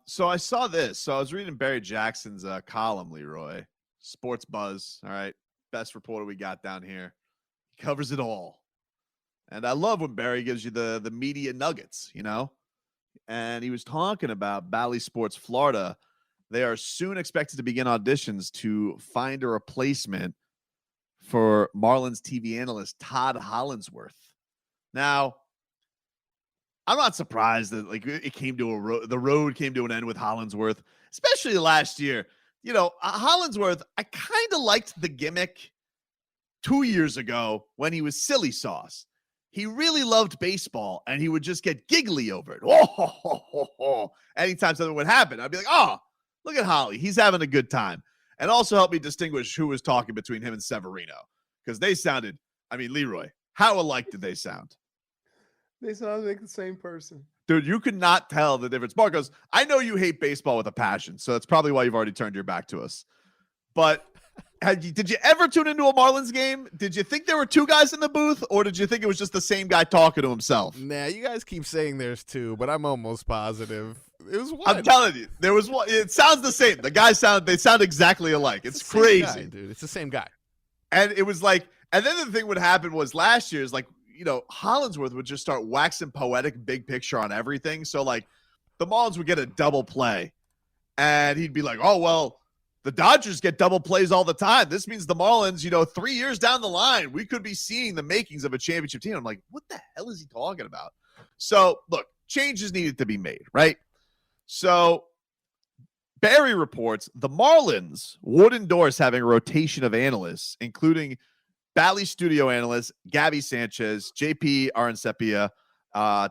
So I saw this. So I was reading Barry Jackson's column, Leroy. Sports Buzz. All right. Best reporter we got down here. He covers it all. And I love when Barry gives you the media nuggets, And he was talking about Bally Sports Florida. They are soon expected to begin auditions to find a replacement for Marlins TV analyst Todd Hollandsworth. Now, I'm not surprised that it came to the road came to an end with Hollandsworth, especially last year. Hollandsworth, I kind of liked the gimmick 2 years ago when he was silly sauce. He really loved baseball, and he would just get giggly over it. Anytime something would happen, I'd be like, oh, look at Holly. He's having a good time. And also help me distinguish who was talking between him and Severino, because they sounded, Leroy, how alike did they sound? They sound like the same person. Dude, you could not tell the difference. Mark goes, I know you hate baseball with a passion, so that's probably why you've already turned your back to us. But did you ever tune into a Marlins game? Did you think there were two guys in the booth, or did you think it was just the same guy talking to himself? Nah, you guys keep saying there's two, but I'm almost positive it was one. I'm telling you, there was one. It sounds the same. The guys they sound exactly alike. It's crazy, guy, dude. It's the same guy. And it was and then the thing would happen was last year's Hollandsworth would just start waxing poetic big picture on everything. So the Marlins would get a double play, and he'd be like, oh, well, the Dodgers get double plays all the time. This means the Marlins, 3 years down the line, we could be seeing the makings of a championship team. I'm like, what the hell is he talking about? So, look, changes needed to be made, right? So, Barry reports the Marlins would endorse having a rotation of analysts, including Bally studio analyst Gabby Sanchez, JP Arancipia,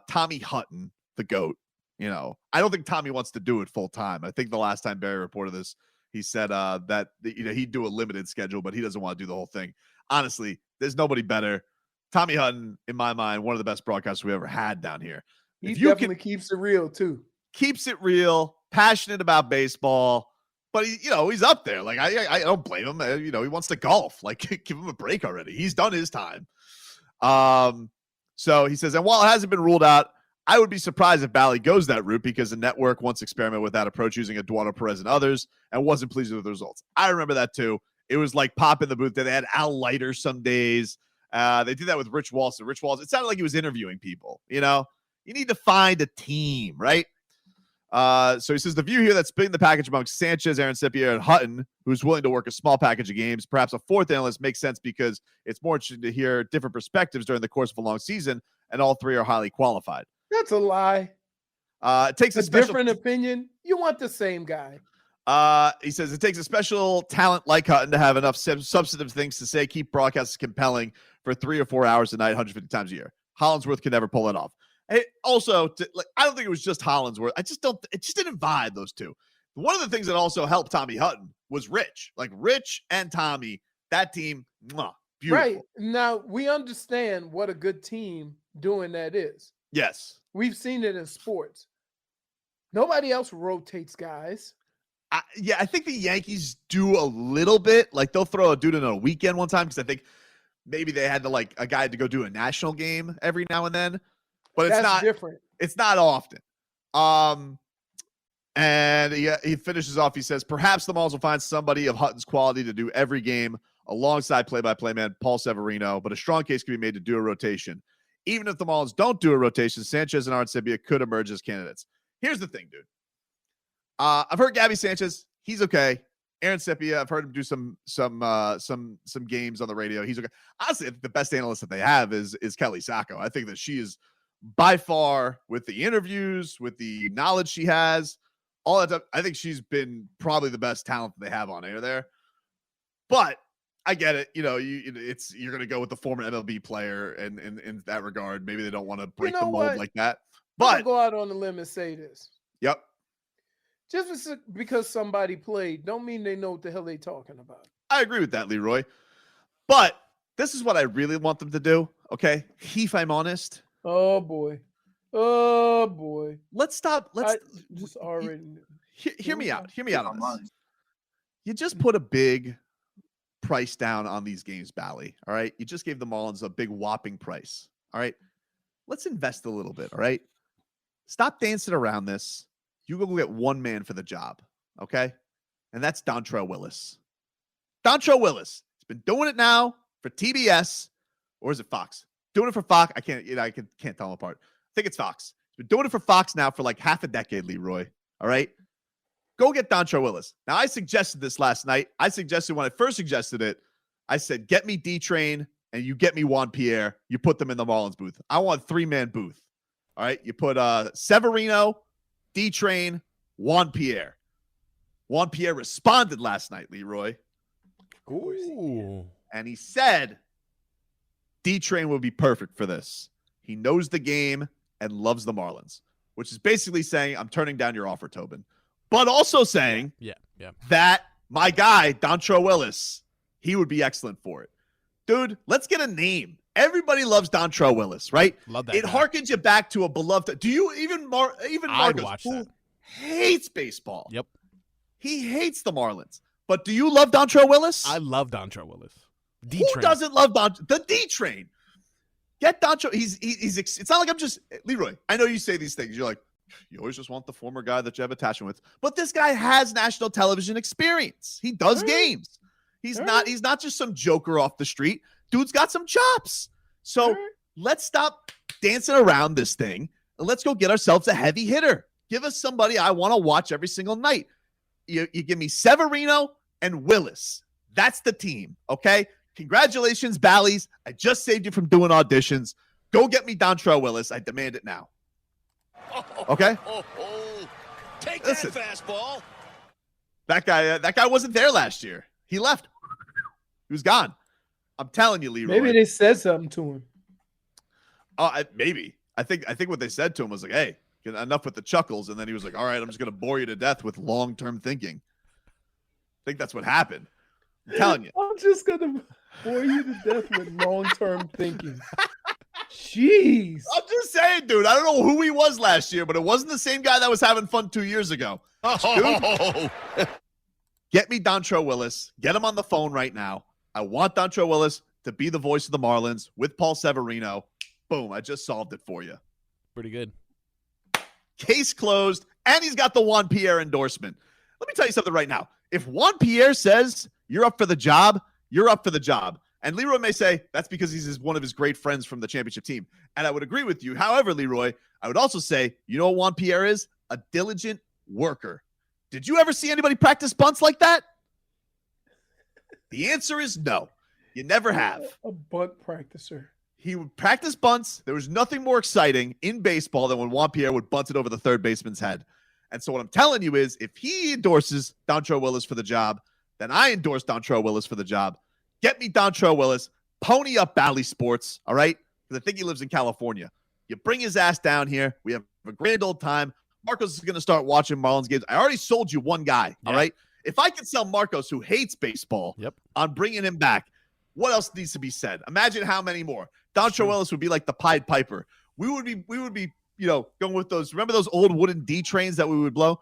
Tommy Hutton, the GOAT. I don't think Tommy wants to do it full time. I think the last time Barry reported this, he said that he'd do a limited schedule, but he doesn't want to do the whole thing. Honestly, there's nobody better. Tommy Hutton, in my mind, one of the best broadcasters we ever had down here. He definitely keeps it real too. Keeps it real, passionate about baseball, but he's up there. I don't blame him. He wants to golf. Give him a break already. He's done his time. So he says, and while it hasn't been ruled out, I would be surprised if Bally goes that route because the network once experimented with that approach using Eduardo Perez and others and wasn't pleased with the results. I remember that too. It was like pop in the booth. They had Al Leiter some days. They did that with Rich Walson. Rich Walson, it sounded like he was interviewing people. You need to find a team, right? So he says the view here that's splitting the package amongst Sanchez, Arancipia, and Hutton, who's willing to work a small package of games, perhaps a fourth analyst makes sense because it's more interesting to hear different perspectives during the course of a long season, and all three are highly qualified. That's a lie. It takes a different opinion. You want the same guy. He says it takes a special talent like Hutton to have enough substantive things to say, keep broadcasts compelling for 3 or 4 hours a night, 150 times a year. Hollandsworth can never pull it off. Hey, also, I don't think it was just Hollandsworth. It just didn't vibe, those two. One of the things that also helped Tommy Hutton was Rich. Rich and Tommy, that team, beautiful. Right. Now, we understand what a good team doing that is. Yes. We've seen it in sports. Nobody else rotates guys. I think the Yankees do a little bit. They'll throw a dude in a weekend one time because I think maybe they had to a guy to go do a national game every now and then. But it's not different. It's not often. And he finishes off. He says, perhaps the Marlins will find somebody of Hutton's quality to do every game alongside play-by-play man Paul Severino, but a strong case can be made to do a rotation. Even if the Marlins don't do a rotation, Sanchez and Arancipia could emerge as candidates. Here's the thing, dude. I've heard Gabby Sanchez. He's okay. Arancipia, I've heard him do some games on the radio. He's okay. Honestly, I think the best analyst that they have is Kelly Sacco. I think that she is by far, with the interviews, with the knowledge she has, all that stuff, I think she's been probably the best talent that they have on air there. But I get it. You're going to go with the former MLB player, and in that regard, maybe they don't want to break the mold like that. But I'll go out on a limb and say this. Yep. Just because somebody played, don't mean they know what the hell they're talking about. I agree with that, Leroy. But this is what I really want them to do. Okay, if I'm honest. Oh boy. Let's stop. Let's just already hear me out. Hear me out on this. You just put a big price down on these games, Bally. All right. You just gave the Marlins a big whopping price. All right. Let's invest a little bit. All right. Stop dancing around this. You go get one man for the job, okay? And that's Dontrelle Willis. Dontrelle Willis. He's been doing it now for TBS, or is it Fox? Doing it for Fox. I can't tell them apart. I think it's Fox. He's been doing it for Fox now for like half a decade, Leroy. All right? Go get Dontrelle Willis. Now, I suggested this last night. I suggested when I first suggested it, I said, get me D-Train and you get me Juan Pierre. You put them in the Marlins booth. I want 3-man booth. All right? You put Severino, D-Train, Juan Pierre. Juan Pierre responded last night, Leroy. Ooh. And he said D-Train will be perfect for this. He knows the game and loves the Marlins, which is basically saying I'm turning down your offer, Tobin. But also saying that my guy, Dontrelle Willis, he would be excellent for it. Dude, let's get a name. Everybody loves Dontrelle Willis, right? Love that. It harkens you back to a beloved. Do you even Marcos, who hates baseball? Yep. He hates the Marlins. But do you love Dontrelle Willis? I love Dontrelle Willis. D-Train. Who doesn't love the D-Train? Get Dontrelle. He's it's not like I'm just Leroy. I know you say these things. You're like, you always just want the former guy that you have attachment with. But this guy has national television experience. He does games. He's not just some joker off the street. Dude's got some chops. So let's stop dancing around this thing. And let's go get ourselves a heavy hitter. Give us somebody I want to watch every single night. You give me Severino and Willis. That's the team, okay? Congratulations, Bally's. I just saved you from doing auditions. Go get me Dontrelle Willis. I demand it now. Okay? Take that fastball. That guy wasn't there last year. He left. He was gone. I'm telling you, Leroy. Maybe they said something to him. Maybe. I think what they said to him was like, hey, enough with the chuckles. And then he was like, all right, I'm just going to bore you to death with long-term thinking. I think that's what happened. I'm telling you. I'm just going to bore you to death with long-term thinking. Jeez. I'm just saying, dude. I don't know who he was last year, but it wasn't the same guy that was having fun 2 years ago. Dude, get me Dontrelle Willis. Get him on the phone right now. I want Dontrelle Willis to be the voice of the Marlins with Paul Severino. Boom. I just solved it for you. Pretty good. Case closed, and he's got the Juan Pierre endorsement. Let me tell you something right now. If Juan Pierre says you're up for the job, you're up for the job. And Leroy may say that's because he's one of his great friends from the championship team. And I would agree with you. However, Leroy, I would also say, you know what Juan Pierre is? A diligent worker. Did you ever see anybody practice bunts like that? The answer is no. You never have. A bunt practicer. He would practice bunts. There was nothing more exciting in baseball than when Juan Pierre would bunt it over the third baseman's head. And so what I'm telling you is if he endorses Dontrelle Willis for the job, then I endorse Dontrelle Willis for the job. Get me Dontrelle Willis. Pony up Bally Sports, all right? Because I think he lives in California. You bring his ass down here. We have a grand old time. Marcos is going to start watching Marlins games. I already sold you one guy, all right? If I could sell Marcos, who hates baseball, on bringing him back, what else needs to be said? Imagine how many more. Dontrelle Willis would be like the Pied Piper. We would be, going with those. Remember those old wooden D trains that we would blow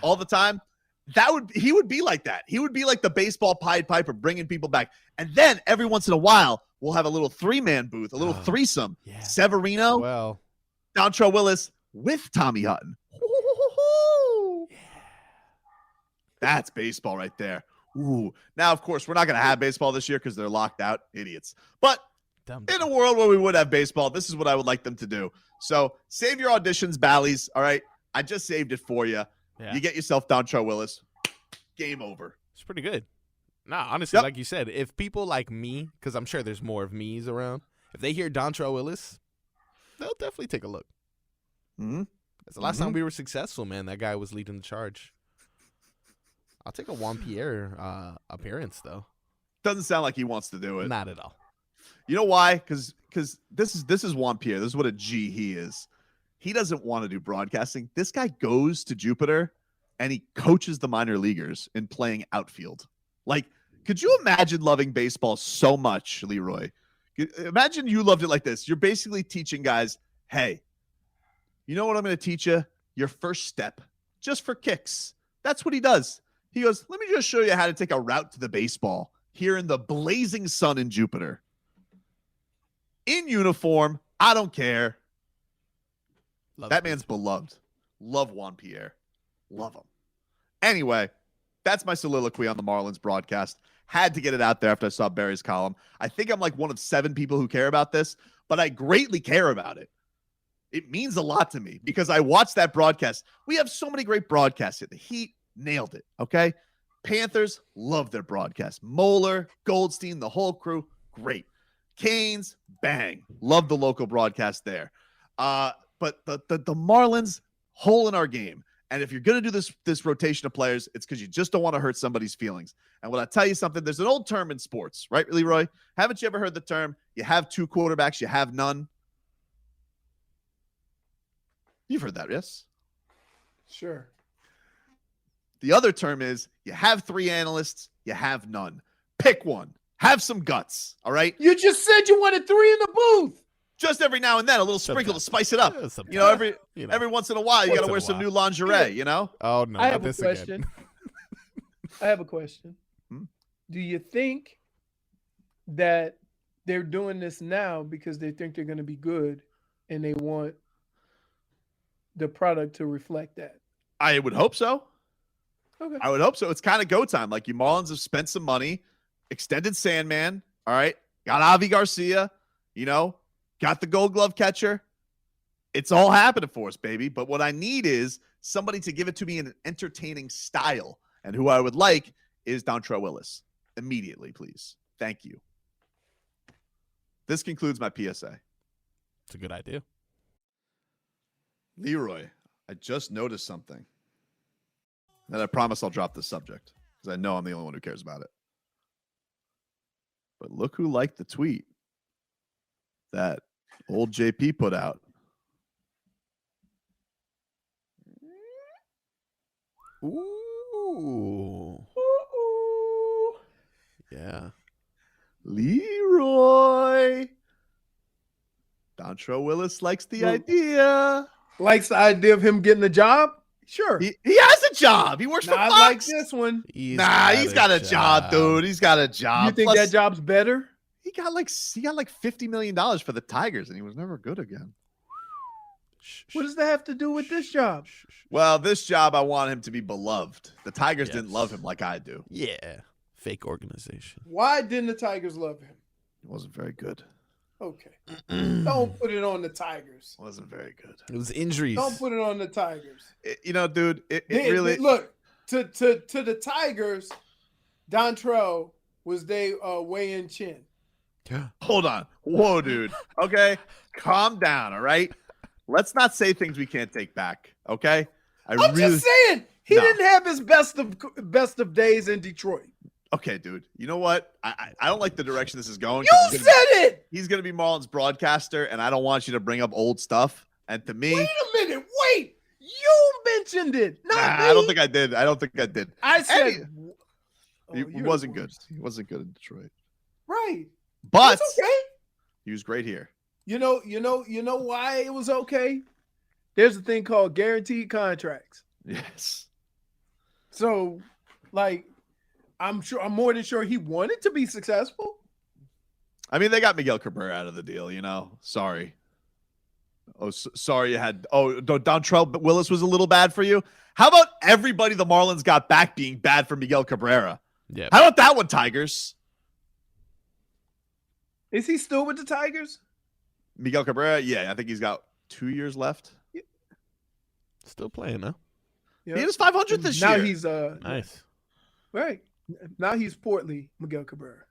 all the time? He would be like that. He would be like the baseball Pied Piper, bringing people back. And then every once in a while, we'll have a little 3-man booth, a little threesome. Yeah. Severino, Dontrelle Willis with Tommy Hutton. That's baseball right there. Ooh. Now, of course, we're not going to have baseball this year because they're locked out. Idiots. But in a world where we would have baseball, this is what I would like them to do. So save your auditions, Bally's. All right. I just saved it for you. Yeah. You get yourself Dontrelle Willis. Game over. It's pretty good. Nah, honestly, like you said, if people like me, because I'm sure there's more of me's around, if they hear Dontrelle Willis, they'll definitely take a look. Mm-hmm. That's the last time we were successful, man. That guy was leading the charge. I'll take a Juan Pierre appearance, though. Doesn't sound like he wants to do it. Not at all. You know why? Because this is Juan Pierre. This is what a G he is. He doesn't want to do broadcasting. This guy goes to Jupiter and he coaches the minor leaguers in playing outfield. Like, could you imagine loving baseball so much, Leroy? Imagine you loved it like this. You're basically teaching guys, hey, you know what I'm going to teach you? Your first step, just for kicks. That's what he does. He goes, let me just show you how to take a route to the baseball here in the blazing sun in Jupiter. In uniform, I don't care. That man's beloved. Love Juan Pierre. Love him. Anyway, that's my soliloquy on the Marlins broadcast. Had to get it out there after I saw Barry's column. I think I'm like one of 7 people who care about this, but I greatly care about it. It means a lot to me because I watched that broadcast. We have so many great broadcasts here. The Heat nailed it, okay? Panthers love their broadcast. Moeller, Goldstein, the whole crew, great. Canes, bang. Love the local broadcast there. But the Marlins, hole in our game. And if you're going to do this rotation of players, it's because you just don't want to hurt somebody's feelings. And when I tell you something, there's an old term in sports, right, Leroy? Haven't you ever heard the term, you have 2 quarterbacks, you have none? You've heard that, yes? Sure. The other term is you have 3 analysts, you have none. Pick one. Have some guts, all right? You just said you wanted 3 in the booth. Just every now and then, a little sprinkle to spice it up. Yeah, Every once in a while, you got to wear some new lingerie, you know? Oh, no, I not have a this question. again. I have a question. Do you think that they're doing this now because they think they're going to be good and they want the product to reflect that? I would hope so. Okay. I would hope so. It's kind of go time. Like, you Marlins have spent some money, extended Sandman, all right? Got Avi Garcia, you know? Got the Gold Glove catcher. It's all happening for us, baby. But what I need is somebody to give it to me in an entertaining style. And who I would like is Dontrelle Willis. Immediately, please. Thank you. This concludes my PSA. It's a good idea. Leroy, I just noticed something. And I promise I'll drop this subject because I know I'm the only one who cares about it. But look who liked the tweet that old JP put out. Ooh. Yeah. Leroy. Dontrelle Willis likes the idea. Likes the idea of him getting the job? Sure. He has a job. He works for Not Fox. like this one. He's got a job, dude. He's got a job. You think Plus, that job's better? He got like $50 million for the Tigers, and he was never good again. What does that have to do with this job? Well, this job, I want him to be beloved. The Tigers didn't love him like I do. Yeah. Fake organization. Why didn't the Tigers love him? He wasn't very good. Okay. Don't put it on the Tigers. Wasn't very good. It was injuries. Don't put it on the Tigers. Dude, it really... Look, to the Tigers, Dontrelle was they weigh-in chin. Yeah. Hold on. Whoa, dude. Okay? Calm down, all right? Let's not say things we can't take back, okay? I'm just saying, he didn't have his best of days in Detroit. Okay, dude. You know what? I don't like the direction this is going. You said it! He's going to be Marlins broadcaster, and I don't want you to bring up old stuff. And to me... Wait a minute. Wait. You mentioned it. Not me. I don't think I did. I said... He wasn't good. He wasn't good in Detroit. Right. But That's okay. he was great here. You know why it was okay? There's a thing called guaranteed contracts. Yes. So, like, I'm more than sure he wanted to be successful. I mean, they got Miguel Cabrera out of the deal, you know. Sorry. Oh, sorry you had... Oh, Dontrelle Willis was a little bad for you? How about everybody the Marlins got back being bad for Miguel Cabrera? Yeah. How about that one, Tigers? Is he still with the Tigers? Miguel Cabrera? Yeah, I think he's got 2 years left. Still playing, huh? Yep. He was 500 this year. Now he's nice. Right. Now he's portly Miguel Cabrera.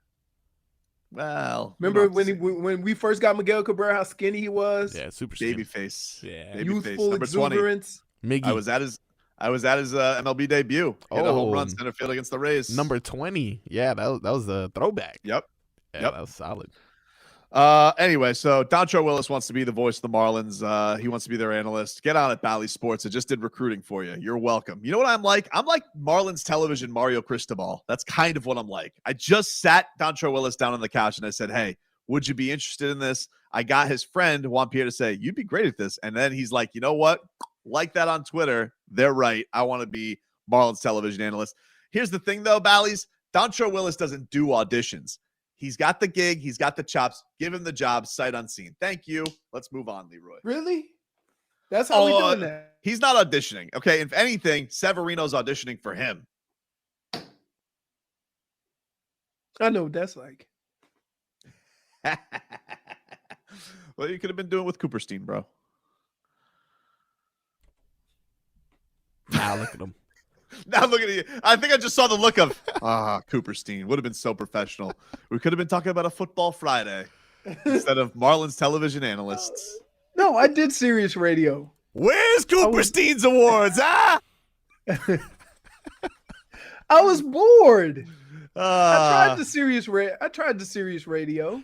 Well, remember when we first got Miguel Cabrera, how skinny he was? Yeah, super baby face. Yeah, youthful number exuberance. 20. I was at his MLB debut. Hit a home run center field against the Rays. Number 20. Yeah, that was a throwback. Yep. Yeah, that was solid. Anyway, so Dontrelle Willis wants to be the voice of the Marlins. He wants to be their analyst. Get on at Bally Sports. I just did recruiting for you. You're welcome. You know what I'm like? I'm like Marlins television Mario Cristobal. That's kind of what I'm like. I just sat Dontrelle Willis down on the couch and I said, hey, would you be interested in this? I got his friend, Juan Pierre, to say, you'd be great at this. And then he's like, you know what? Like that on Twitter. They're right. I want to be Marlins television analyst. Here's the thing, though, Bally's. Dontrelle Willis doesn't do auditions. He's got the gig. He's got the chops. Give him the job, sight unseen. Thank you. Let's move on, Leroy. Really? That's how we doing that. He's not auditioning. Okay, if anything, Severino's auditioning for him. I know what that's like. Well, you could have been doing with Cooperstein, bro. Now look at him. Now look at you. I think I just saw the look of Cooperstein. Would have been so professional. We could have been talking about a football Friday instead of Marlins television analysts. No, I did Sirius Radio. Where's Cooperstein's awards? I was bored. I tried the Sirius Radio.